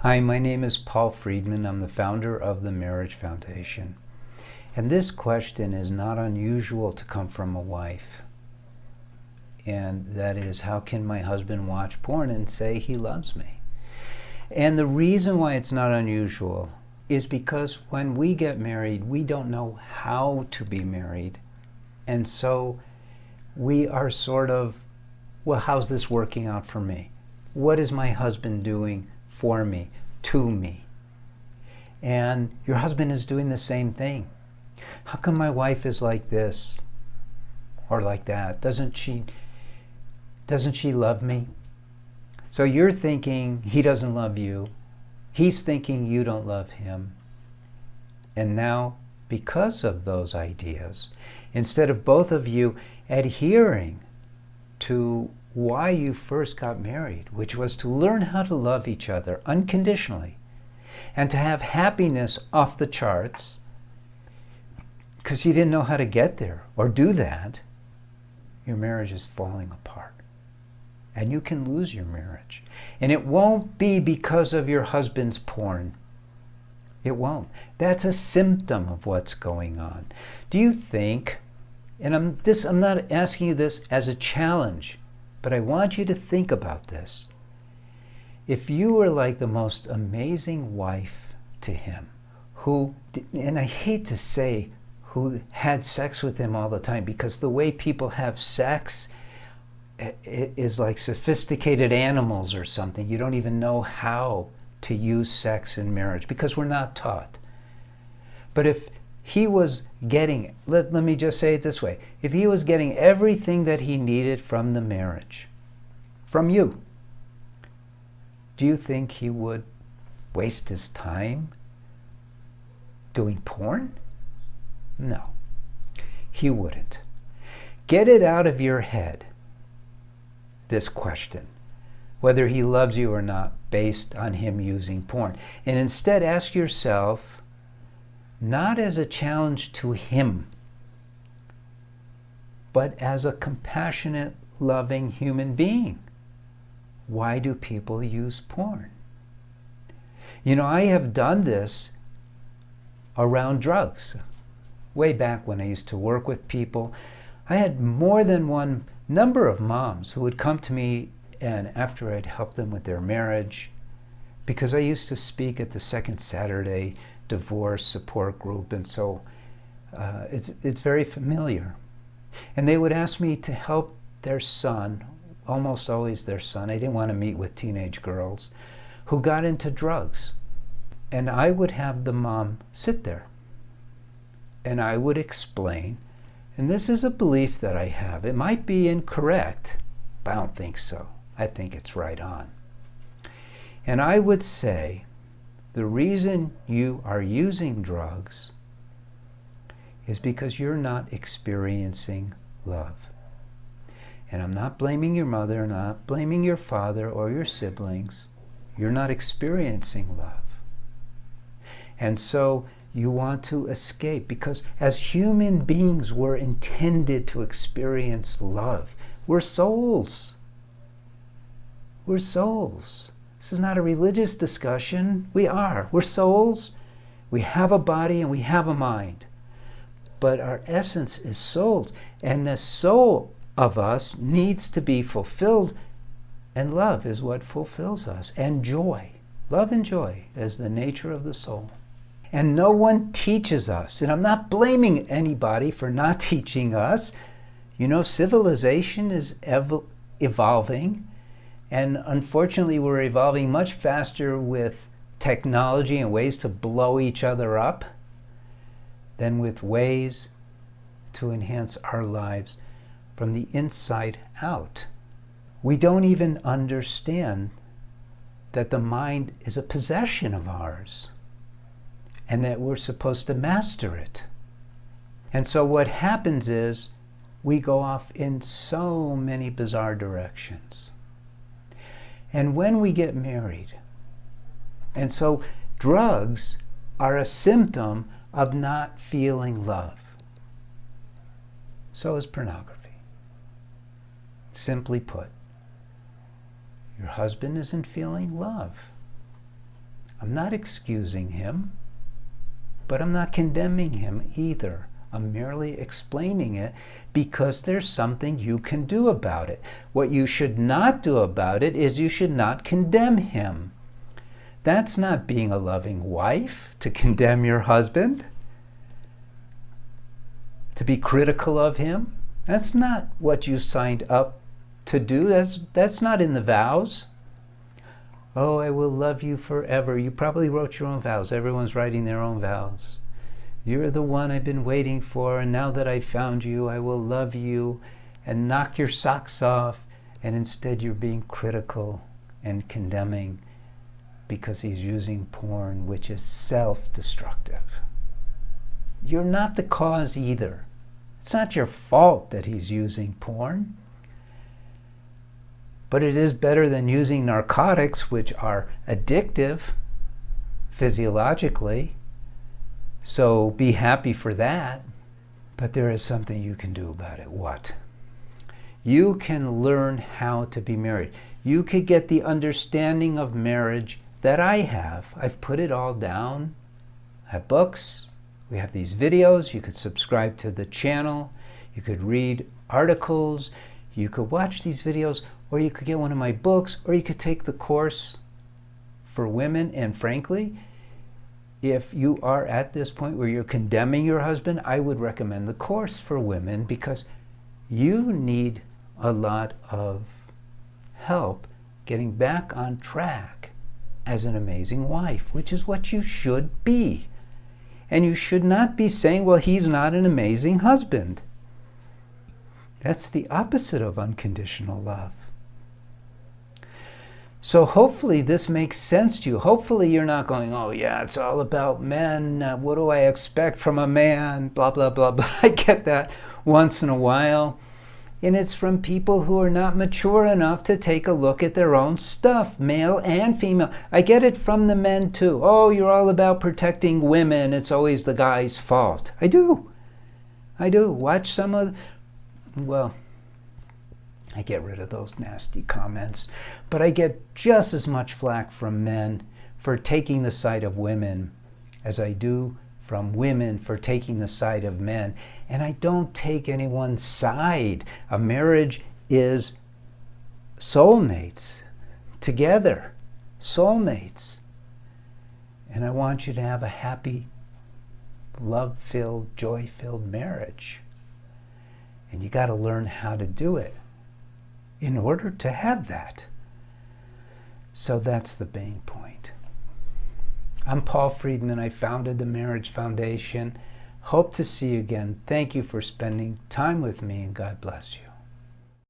Hi, my name is Paul Friedman. I'm the founder of the Marriage Foundation. And this question is not unusual to come from a wife. And that is, how can my husband watch porn and say he loves me? And the reason why it's not unusual is because when we get married, we don't know how to be married. And so we are sort of, well, how's this working out for me? What is my husband doing for me, to me? And your husband is doing the same thing. How come my wife is like this or like that? Doesn't she love me? So you're thinking he doesn't love you. He's thinking you don't love him. And now, because of those ideas, instead of both of you adhering to why you first got married, which was to learn how to love each other unconditionally and to have happiness off the charts, because you didn't know how to get there or do that, your marriage is falling apart. And you can lose your marriage. And it won't be because of your husband's porn. It won't. That's a symptom of what's going on. Do you think, and I'm not asking you this as a challenge, but I want you to think about this. If you were like the most amazing wife to him, who, and I hate to say who had sex with him all the time, because the way people have sex is like sophisticated animals or something. You don't even know how to use sex in marriage because we're not taught. But if he was getting, let me just say it this way, if he was getting everything that he needed from the marriage, from you, do you think he would waste his time doing porn? No, he wouldn't. Get it out of your head, this question, whether he loves you or not, based on him using porn. And instead ask yourself, not as a challenge to him, but as a compassionate, loving human being. Why do people use porn? You know, I have done this around drugs. Way back when I used to work with people, I had more than one number of moms who would come to me, and after I'd helped them with their marriage, because I used to speak at the Second Saturday divorce support group, and so it's very familiar. And they would ask me to help their son, almost always their son. I didn't want to meet with teenage girls who got into drugs. And I would have the mom sit there and I would explain, and this is a belief that I have. It might be incorrect, but I don't think so. I think it's right on. And I would say, the reason you are using drugs is because you're not experiencing love. And I'm not blaming your mother, not blaming your father or your siblings. You're not experiencing love. And so you want to escape, because as human beings, we're intended to experience love. We're souls. We're souls. This is not a religious discussion. We are. We're souls. We have a body and we have a mind. But our essence is souls. And the soul of us needs to be fulfilled. And love is what fulfills us. And joy. Love and joy is the nature of the soul. And no one teaches us. And I'm not blaming anybody for not teaching us. You know, civilization is evolving. And unfortunately, we're evolving much faster with technology and ways to blow each other up than with ways to enhance our lives from the inside out. We don't even understand that the mind is a possession of ours and that we're supposed to master it. And so what happens is we go off in so many bizarre directions. And when we get married, and so drugs are a symptom of not feeling love. So is pornography. Simply put, your husband isn't feeling love. I'm not excusing him, but I'm not condemning him either. I'm merely explaining it because there's something you can do about it. What you should not do about it is you should not condemn him. That's not being a loving wife, to condemn your husband, to be critical of him. That's not what you signed up to do. That's not in the vows. Oh, I will love you forever. You probably wrote your own vows. Everyone's writing their own vows. You're the one I've been waiting for, and now that I found you, I will love you, and knock your socks off. And instead you're being critical and condemning because he's using porn, which is self-destructive. You're not the cause either. It's not your fault that he's using porn. But it is better than using narcotics, which are addictive physiologically. So be happy for that. But there is something you can do about it. What? You can learn how to be married. You could get the understanding of marriage that I have. I've put it all down. I have books. We have these videos. You could subscribe to the channel. You could read articles. You could watch these videos, or you could get one of my books, or you could take the course for women. And frankly, if you are at this point where you're condemning your husband, I would recommend the course for women, because you need a lot of help getting back on track as an amazing wife, which is what you should be. And you should not be saying, well, he's not an amazing husband. That's the opposite of unconditional love. So hopefully this makes sense to you. Hopefully you're not going, oh yeah, it's all about men. What do I expect from a man? Blah, blah, blah, blah. I get that once in a while. And it's from people who are not mature enough to take a look at their own stuff, male and female. I get it from the men too. Oh, you're all about protecting women. It's always the guy's fault. I do. Watch some of, well, I get rid of those nasty comments, but I get just as much flack from men for taking the side of women as I do from women for taking the side of men. And I don't take anyone's side. A marriage is soulmates together, soulmates. And I want you to have a happy, love-filled, joy-filled marriage. And you got to learn how to do it in order to have that. So that's the main point. I'm Paul Friedman. I founded the Marriage Foundation. Hope to see you again. Thank you for spending time with me, and God bless you.